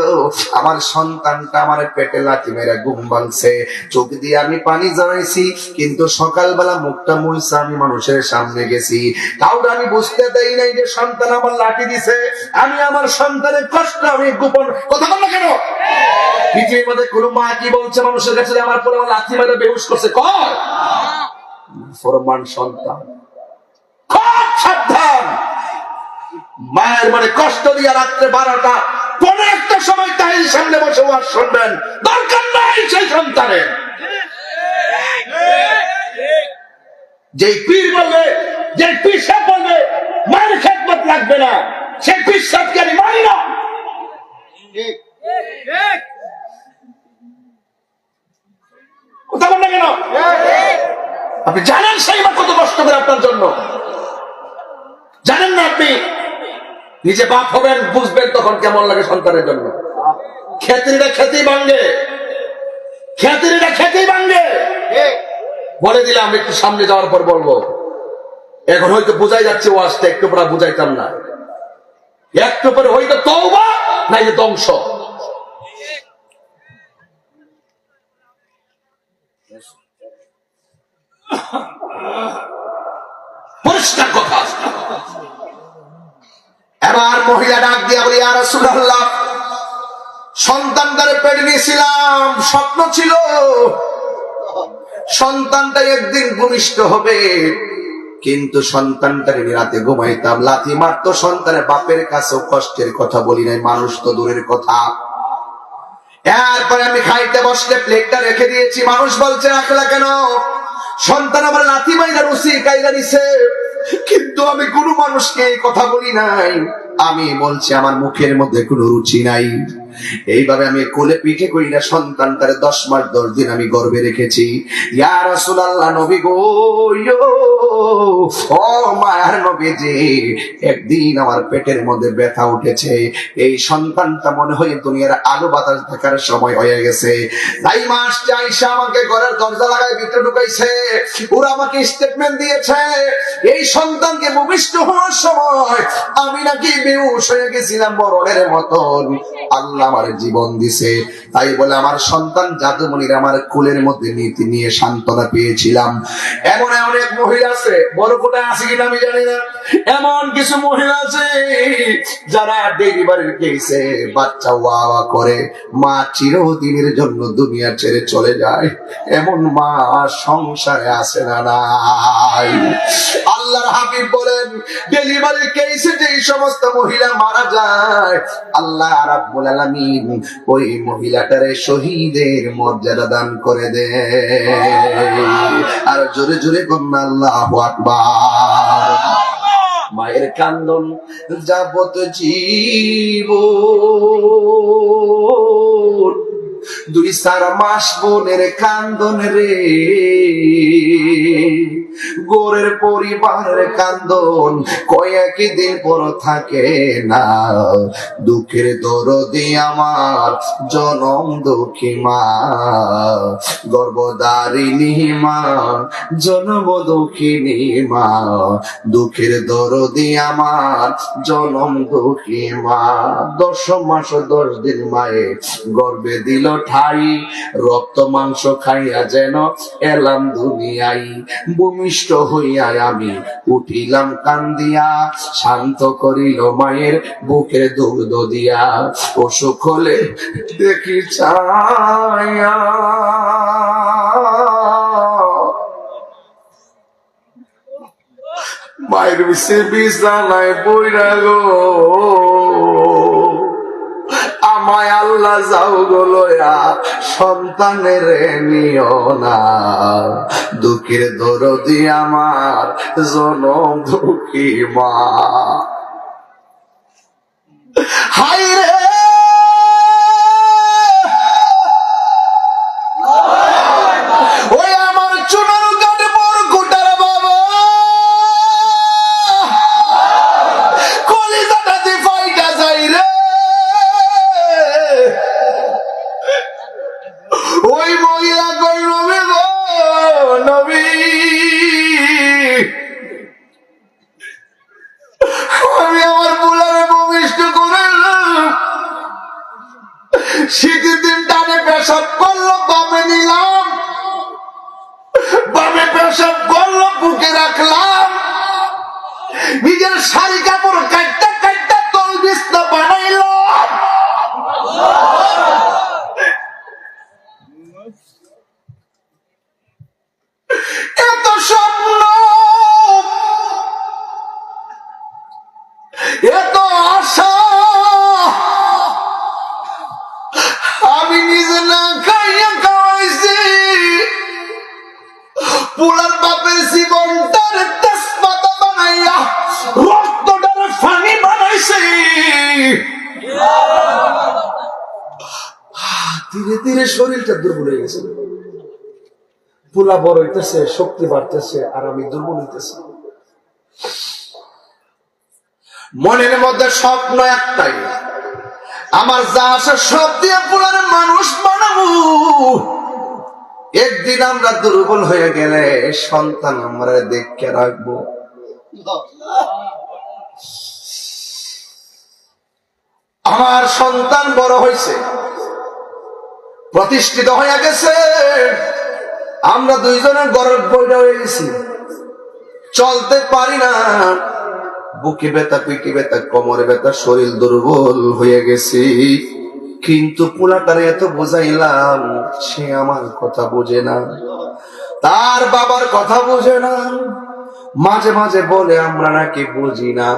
আমার সন্তানটা আমার পেটে লাথি মেরে ঘুম ভাঙছে। চোখ দিয়ে আমি পানি জড়াইছি, কিন্তু সকালবেলা মুখটা মুইছে আমি মানুষের সামনে গেছি। কাউকে আমি বুঝতে দেই নাই যে সন্তান আমার লাঠি দিছে। আমি আমার সন্তানের কষ্ট আমি গোপন কথা বলবো কেন? পৃথিবীর মধ্যে কোন মা কি বলছে মানুষের কাছে, আমার পরে আমার লাথি মেরে বেহুশ করছে? কর ফরমান সন্তান, খুব সাবধান। মায়ের মানে কষ্ট দিয়ে রাত্রে 12টা 15টার সময় তাহির সামনে বসে ওয়াজ শুনবেন, দরকার নাই সেই সন্তানের। যে পীর বলবে, যে পীর সাহেব বলবে মায়ের খেদমত লাগবে না, সেই পীর সাহেবকে আমি মানি না। কথা বল না কেন? আপনি জানেন সেই মা কত কষ্ট করে আপনার জন্য? জানেন না? আপনি নিজে বাপ হবেন, বুঝবেন তখন কেমন লাগে সন্তানের জন্য। খেতিরা খেতে ভাঙ্গে, খেতিরা খেতে ভাঙ্গে। বলে দিলাম, একটু সামনে যাওয়ার পর বলবো। এখন হয়তো বোঝাই যাচ্ছে ওয়াজটা, একটু পরে বুঝাইতাম না। একটু পরে হয়তো তওবা নাই ধ্বংস। পরিষ্কার কথা। এবার মহিলা ডাক দিয়া বলি, ইয়া রাসূলুল্লাহ, সন্তানটারে পেটে নিয়েছিলাম, স্বপ্ন ছিল সন্তানটা একদিন ভূমিষ্ঠ হবে, কিন্তু সন্তানটাকে রাতে ঘুমাইতাম, লাথি মারতো সন্তানের বাপের কাছেও কষ্টের কথা বলি নাই, মানুষ তো দূরের কথা। এরপরে আমি খাইতে বসলে প্লেটটা রেখে দিয়েছি, মানুষ বলছে রাখলা কেন? সন্তান আমার লাথি মাইরা রুচি কাইরা দিছে, কিন্তু আমি কোনো মানুষকে কথা বলি নাই। আমি বলছি আমার মুখের মধ্যে কোনো রুচি নাই। এইভাবে আমি কোলে পিঠে করি না সন্তানটারে 10 মাস 10 দিন আমি গর্ভে রেখেছি। ইয়া রাসূলুল্লাহ, নবী গো, ও মায়ার নবীজি, একদিন আমার পেটের মধ্যে ব্যথা উঠেছে। এই সন্তানটা মনে হয় দুনিয়ার আলো বাতাস দেখার সময় হয়ে গেছে। তাই মাস চাইসা আমাকে ঘরের দরজা লাগায় ভিতরে ঢুকাইছে। ওরা আমাকে স্টেটমেন্ট দিয়েছে, এই সন্তানকে ভূমিষ্ঠ হওয়ার সময় আমি নাকি বেহুশ হয়ে গেছিলাম মরণের মতন। আল্লাহ আল্লাহ আমার জীবন দিছে, তাই বলে আমার সন্তান জাদুমণির আমার কোলের মধ্যে নীতি নিয়ে সান্ত্বনা পেয়েছিলাম। এমন অনেক মহিলা আছে, বড় কোটায় আছে কিনা আমি জানি না, এমন কিছু মহিলা আছে যারা ডেলিভারির কেসে বাচ্চা ওয়া করে মা চিরদিনের জন্য দুনিয়া ছেড়ে চলে যায়। এমন মা সংসারে আসে না নাই। আল্লাহর হাবিব বলেন, ডেলিভারির কেসে যে সমস্ত মহিলা মারা যায়, আল্লাহ রাব্বুল আলামিন ওই মহিলাটারে শহীদের মর্যাদা দান করে দেয়। আর জোরে জোরে বলুন আল্লাহু আকবার। মায়ের কান্দন যাবত জীবন, 2-4 মাস বোনের কান্দন রে, গোরের পরিবারের কান্দন কয়েক দিন পর থাকে না। দুঃখের দরদি আমার জনম দুঃখী মা, গর্ভধারিণী মা, জন্ম দুঃখিনী মা, দুঃখের দরদি আমার জনম দুঃখী মা। 10 মাস 10 দিন মায়ে গর্ভে দিল ঠাই, রক্ত মাংস খাইয়া যেন এলাম দুনিয়ায়। ভূমিষ্ঠ হইয়া আমি উঠিলাম কান্দিয়া, শান্ত করিল মায়ের বুকের দুধ দিয়া। অসুখ হলে দেখি ছায়া, মায়ের বিছে বিছানায় পইরা গো, আমায় আল্লাহ যাও গো লয়া সন্তানের নিও না। দুঃখের দরদি আমার জনম দুঃখী মা। হায় রে ওই আমার চুনার গানে বড় কোটার বাবা, কলিজাটা দি ফাইটা যাই রে। ওই মহিলা কই নবী গো নবী, আমি আমার বুলারে ভূমিষ্ঠ করলাম, শীতের দিন টানে পেশাব করলো, বামে নিলাম, বামে পেশাব করলো, বুকে রাখলাম, নিজের শাড়ি কাপড় কাটটা কাটটা তল বিছনা বানাইলাম। এত স্বপ্ন, এত আশা, আমি নিজে না খাইয়া খাওয়াইছি, পুলার বাপের জীবনটার তেজপাতা বানাইয়া রক্তটার ফানি বানাইছি। ধীরে ধীরে শরীরটা দুর্বল হয়ে গেছে, পুলা বড় হইতেছে, শক্তি বাড়তেছে, আর আমি দুর্বল হইতেছি। মনের মধ্যে স্বপ্ন একটাই, আমার যা আসে সব দিয়ে পুলার মানুষ বানাবো। একদিন আমরা দুর্বল হয়ে গেলে সন্তান আমরা দেখে রাখবো। আমার সন্তান বড় হয়েছে, প্রতিষ্ঠিত হয়ে গেছে, আমরা দুইজনের গর্ব বইটা হয়ে গেছি, চলতে পারি না, বুকে ব্যথা, পিঠে ব্যথা, কোমরে ব্যথা, শরীর দুর্বল হয়ে গেছি। কিন্তু পোলাটারে এত বোঝাইলাম, সে আমার কথা বোঝে না, তার বাবার কথা বোঝে না। মাঝে মাঝে বলে আমরা নাকি বুঝি না।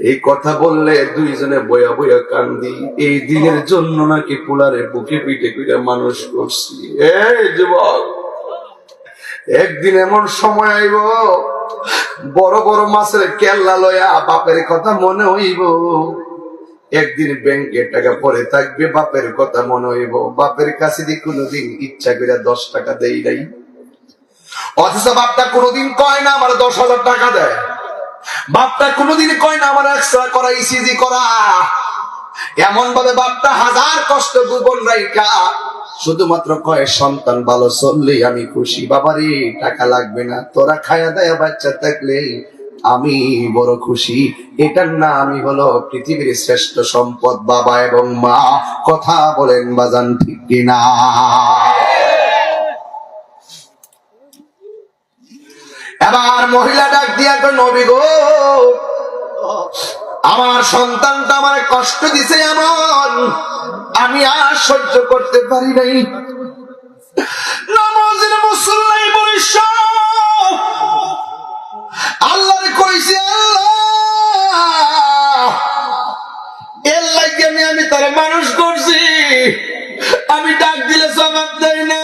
এই কথা বললে দুইজনে বয়া বয়া কান্দি। এই দিনের জন্য নাকি পোলারে বুকে পিঠে করে মানুষ করছি। এই যুবক, একদিন এমন সময় আইব, বড় বড় মাছের কেল্লা লয়া বাপের কথা মনে হইব। একদিন ব্যাংকে টাকা পরে থাকবে, বাপের কথা মনে হইব। বাপের কাছে দিয়ে কোনোদিন ইচ্ছা করে 10 টাকা দেই নাই, অথচ বাপটা কোনোদিন কয় না আমার 10,000 টাকা দেয়। বাপটা কোনোদিন কয় না আমার এক্সট্রা করা, ইসিজি করা। এমন ভাবে বাপটা হাজার কষ্ট গোপন রাইখা শুধুমাত্র কয় সন্তান ভালো চললেই আমি খুশি। বাবারে টাকা লাগবে না, তোরা খায়া দেয়া বাচ্চা থাকলে আমি বড় খুশি। এটার নামই হলো পৃথিবীর শ্রেষ্ঠ সম্পদ বাবা এবং মা। কথা বলেন বাজান, ঠিক কিনা? এবার মহিলা ডাক দিয়া কই, নবী গো, আমার সন্তানটা আমার কষ্ট দিছে, এমন আমি আর সহ্য করতে পারি নাই। নামাজের মুসল্লাই বলিস, আল্লাহর কইছে, আল্লাহ এর লাগে আমি তার মানুষ করছি, আমি ডাক দিলে জবাব দেয় না,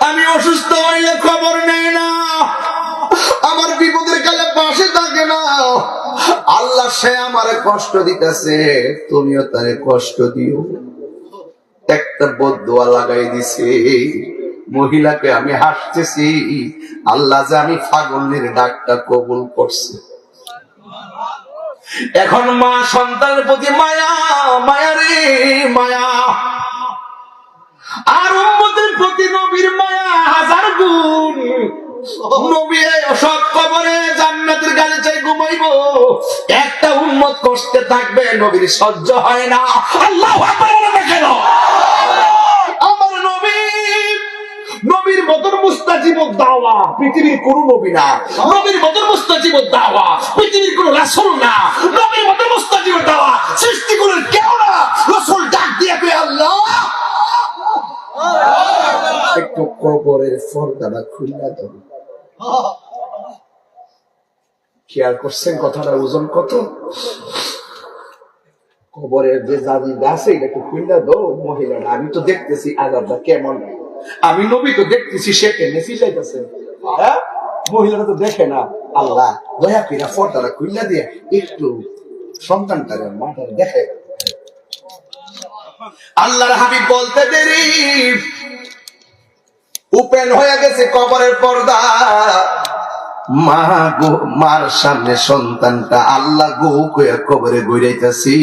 আমি অসুস্থ হইলে খবর নেই না, আমার বিপদের কালে পাশে থাকে না। আল্লাহ সে আমারে কষ্ট দিতেছে, তুমিও তারে কষ্ট দিও। একটা বদদুয়া লাগাই দিছে। মহিলাকে আমি হাসতেছি, আল্লাহ যে আমি পাগলের ডাকটা কবুল করছে। এখন মা সন্তানের প্রতি মায়া, মায়া রে মায়া, আর উম্মতের প্রতি নবীর মায়া হাজার গুণ। নবী সব কবরে জান্নাতের গালিচায় ঘুমাইবো, একটা উম্মত কষ্টে থাকবে, নবীর সহ্য হয় না। আল্লাহু আকবার বলে কেন? আমার নবী, নবীর মতন মুস্তাজিব দাওয়া পৃথিবীর কোন নবী না, নবীর মতন মুস্তাজিব দাওয়া পৃথিবীর কোন রাসূল না, নবীর মতন মুস্তাজিব দাওয়া সৃষ্টি করার কেউ না। রাসূল ডাক দিয়ে কই, আল্লাহ একটু কবরের পর্দাটা খুলে দাও। খেয়াল করছেন কথাটা ওজন কত? কবরের যে জাজি আছে এটা একটু খুলে দাও। মহিলাটা, আমি তো দেখতেছি আজাবটা কেমন, আমি নবী তো দেখতেছি সে কেমনে ফিসাইতেছে, হ্যাঁ? মহিলাটা তো দেখে না। আল্লাহ দয়া করে পর্দাটা খুলে দিয়ে একটু সন্তানটারে মাথায় দেখে। আল্লাহর হাবিব বলতে দেরি, ওপেন হয়ে গেছে কবরের পর্দা। মা গো, মার সামনে সন্তানটা আল্লাহ গো কইয়া কবরে গড়াইতেছি।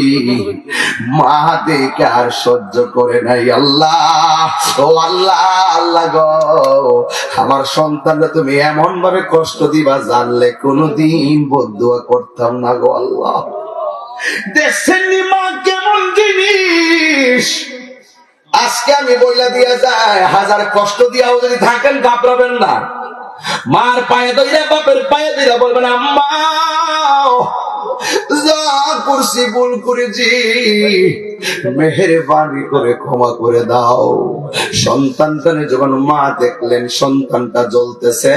মা দেখে আর সহ্য করে নাই। আল্লাহ, ও আল্লাহ, আল্লাহ গো, আমার সন্তানটা তুমি এমন ভাবে কষ্ট দিবা জানলে কোনদিন বদদুয়া করতাম না গো আল্লাহ। দেখছেন মা কেমন জিনিস। আজকে আমি বইলা দিয়া যায়, হাজার কষ্ট দিয়াও যদি থাকেন ঘাবড়াবেন না। মার পায়ে দইরা, বাপের পায়ে দইরা বলবেন, আম্মা যা করছি ভুল করেছি, মেহেরবানি করে ক্ষমা করে দাও। সন্তানটারে যখন মা দেখলেন সন্তানটা জ্বলতেছে,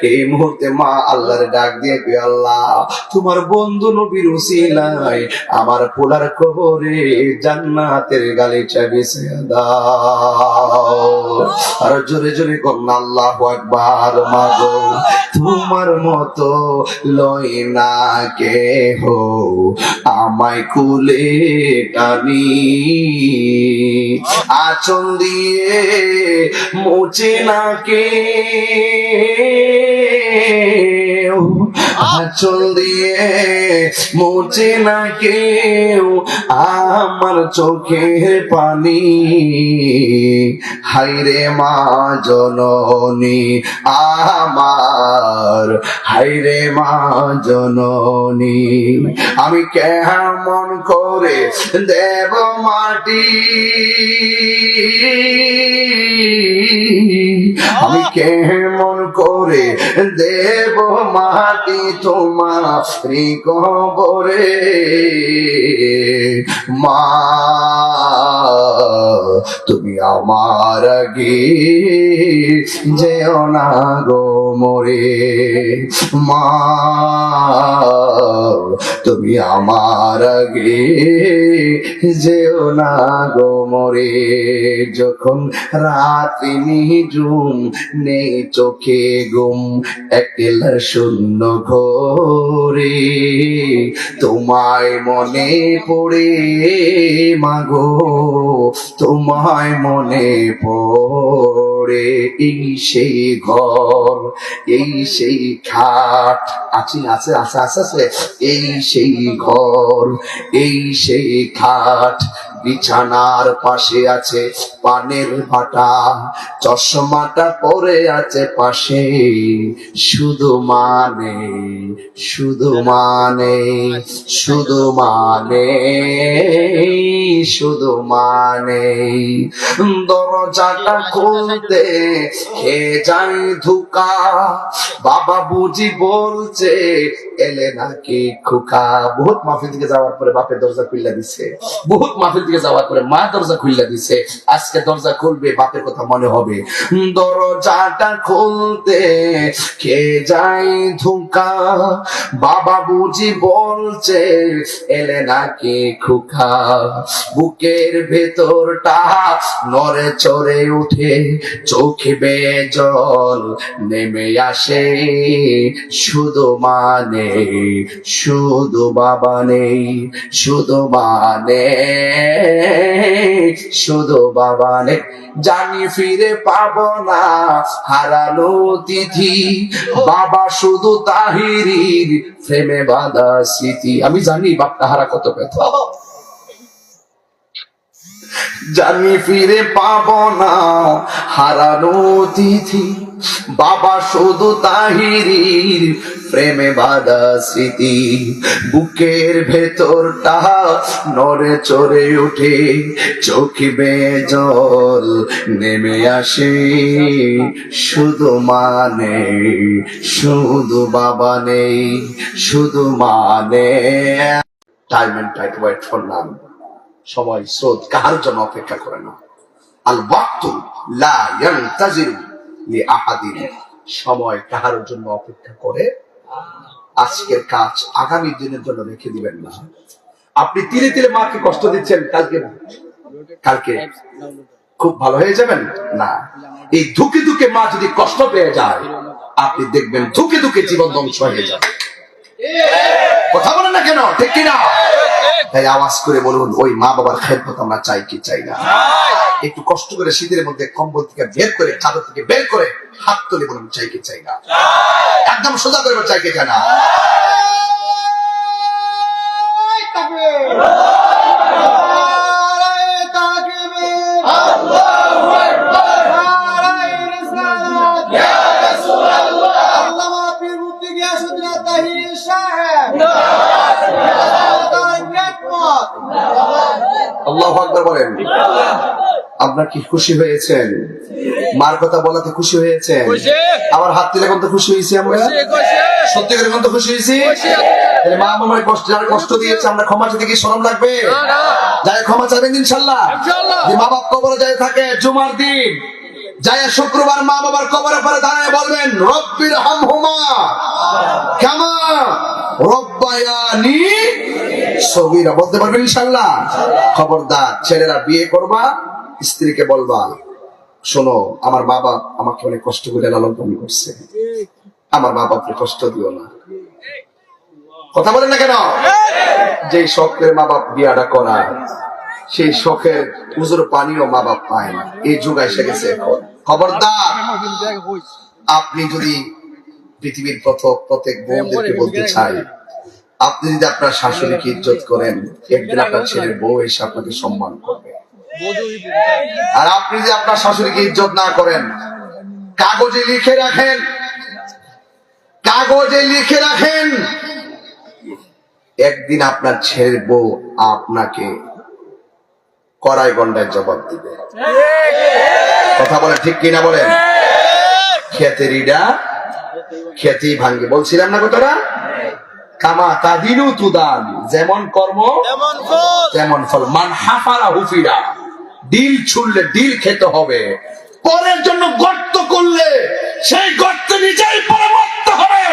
এই মুহূর্তে মা আল্লাহর ডাক দিয়ে কই, আল্লাহ তোমার বন্ধু নবীর উসিলায় আমার পোলার কবরে জান্নাতের গালিচা বিছিয়ে দাও। আর জোরে জোরে কন্যা আল্লাহু আকবার। মাগো তোমার মতো লই না কেহ আমায় কুলে টানি, আঁচল দিয়ে মুছে না কেউ, আঁচল দিয়ে মুছে না কেউ আমার চোখের পানি। হায়রে মা জননী আমার, হায়রে মা জননী, আমি কেমন করে দেব মাটি, আমি কেমন করে দেব মাটি তোমার কবরে। মা তুমি আমার আগে যেও না গো মরে, মা তুমি আমার আগে যেও না গো মরে। যখন রাত্রি নিঝুম নেই চোখে ঘুম, একলা শূন্য ঘরে তোমায় মনে পড়ে মাগো, তোমায় মনে পড়ে। এই সেই ঘর, এই সেই খাট, আছে আছে আছে আছে আছে, এই সেই ঘর, এই সেই খাট বিছানার পাশে আছে পানের বাটা, চশমাটা পরে আছে পাশে, শুধু মানে শুধু মানে শুধু মানে শুধু মানে, দরজাটা খুলতে খেয়ে যাই ধোকা, বাবা বুঝি বলছে এলে নাকি খোকা। বহুত মাহফিল থেকে যাওয়ার পরে বাপের দরজা খুললা দিছে, বহুত মাহফিল থেকে যাওয়ার পরে মা দরজা খুললা দিছে, আজকে দরজা খুলবে বাপের কথা মনে হবে। দরজাটা খুলতে খেয়ে যাই ধোকা, বাবা বুঝি বলছে এলে নাকি খোকা, বুকের ভেতরটা নড়ে চড়ে উঠে, চোখে বেয়ে জল নেমে আসে, শুধু মানে শুধু বাবা নেই, শুধু মানে শুধু বাবা নেই, জানি ফিরে পাবো না হারানো তিথি, বাবা শুধু তাহিরির প্রেমে বাঁধা স্মৃতি। আমি জানি বাপটা হারা কত ব্যথা, জানি ফিরে পাবো না হারানো তিথি, বাবা শুধু তাহিরির প্রেমে বাঁধা স্মৃতি, বুকের ভেতরটা নড়ে চড়ে উঠে, চোখে বেয়ে জল নেমে আসে, শুধু মানে শুধু বাবা নেই, শুধু মানে। Time and tide wait for none. সময় স্রোত কাহার জন্য অপেক্ষা করে না। আল ওয়াক্তু লা ইয়ানতাজিরু লিআহাদিন, সময় কাহার জন্য অপেক্ষা করে। আজকের কাজ আগামী দিনের জন্য রেখে দিবেন না। আপনি তিলে তিলে মাকে কষ্ট দিচ্ছেন, কালকে কালকে খুব ভালো হয়ে যাবেন না। এই ধুকে ধুকে মা যদি কষ্ট পেয়ে যায়, আপনি দেখবেন ধুকে ধুকে জীবন ধ্বংস হয়ে যাবে। কথা বলেন না কেন, ঠিক কিনা? তাই আওয়াজ করে বলুন, ওই মা বাবার খেদমত আমরা চাই কি চাই না? একটু কষ্ট করে শীতের মধ্যে কম্বল থেকে বের করে, চাদর থেকে বের করে হাত তুলে বলুন, চাই কি চাই না? একদম সোজা করে চাই কি চাই না? আল্লাহু আকবার বলেন। আপনার কি খুশি হয়েছেন? মার কথা বলাতে খুশি হয়েছেন? আবার হাত তুলে কোন খুশি হয়েছি আমরা? সত্যি করে কোন খুশি হয়েছি? মা বাবার কষ্ট, যারা কষ্ট দিয়েছে আমরা ক্ষমা চাইতে কি শরম লাগবে? যারা ক্ষমা চাইবেন ইনশাআল্লাহ। মা বাবা কবরে যায় থাকে জুমার দিন, যায় শুক্রবার মা বাবার কবরের পরে দাঁড়ায় বলবেন, রব্বির হামহুমা কামা রব্বায়ানি সগীরা। বলতে পারবেন ইনশাআল্লাহ? খবরদার ছেলেরা বিয়ে করবা, স্ত্রীকে বলবা, শোনো আমার বাবা আমাকে অনেক কষ্ট করে লালন পালন করছে, আমার বাবাকে কষ্ট দিও না। কথা বলেন না কেন? যে শখের মা বাপ বিয়াটা করা, সেই শখের হুজুর পানিও মা বাপ পায় না, এই যুগ এসে গেছে এখন। খবরদার, আপনি যদি পৃথিবীর প্রত্যেক বোনদেরকে বলতে চাই, আপনি যদি আপনার শাশুড়িকে ইজ্জত করেন, একদিন আপনার ছেলের বউ এসে আপনাকে সম্মান করবে। আর আপনি যদি আপনার শাশুড়িকে ইজ্জত না করেন, কাগজে লিখে রাখেন, কাগজে লিখে রাখেন, একদিন আপনার ছেলের বউ আপনাকে কড়াই গন্ডায় জবাব দিবে। কথা বলে ঠিক কিনা বলেন? খেতের ইডা খেতেই ভাঙ্গে। বলছিলাম না কথাটা? কামা তাদিনু তুদান, যেমন কর্ম তেমন ফল। মান হাফারা হুফিরা, ডিল ছুড়লে ডিল খেতে হবে, পরের জন্য গর্ত করলে সেই গর্তে নিজেই পরবর্তী হবে।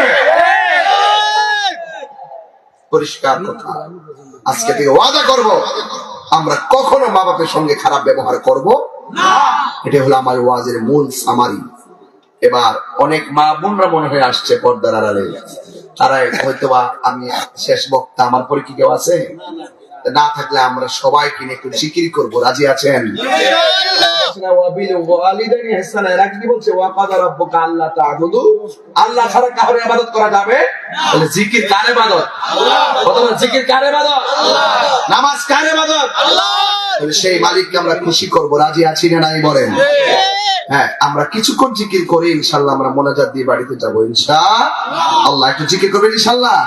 পরিষ্কার কথা। আজকে থেকে ওয়াদা করব, আমরা কখনো মা বাপের সঙ্গে খারাপ ব্যবহার করব না। এটা হলো আমার ওয়াজের মূল সামারি। এবার অনেক মা বোনরা মনে হয়ে আসছে পর্দার আড়ালে, তারা হয়তো বা আমি শেষ বক্তা, আমার পরে কি কেউ আছে? না থাকলে আমরা সবাই কিনে একটু জিকির করবো, রাজি আছেন? আল্লাহ ছাড়া কারোর ইবাদত করা যাবে? জিকির কার ইবাদত? জিকির কার ইবাদত? নামাজ কার ইবাদত? তাহলে সেই মালিককে আমরা খুশি করব, রাজি আছি না নাই বলেন? হ্যাঁ, আমরা কিছুক্ষণ জিকির করি, ইনশাল্লাহ আমরা মোনাজাত দিয়ে বাড়িতে যাবো ইনশাআল্লাহ। একটু জিকির করবেন ইনশাল্লাহ।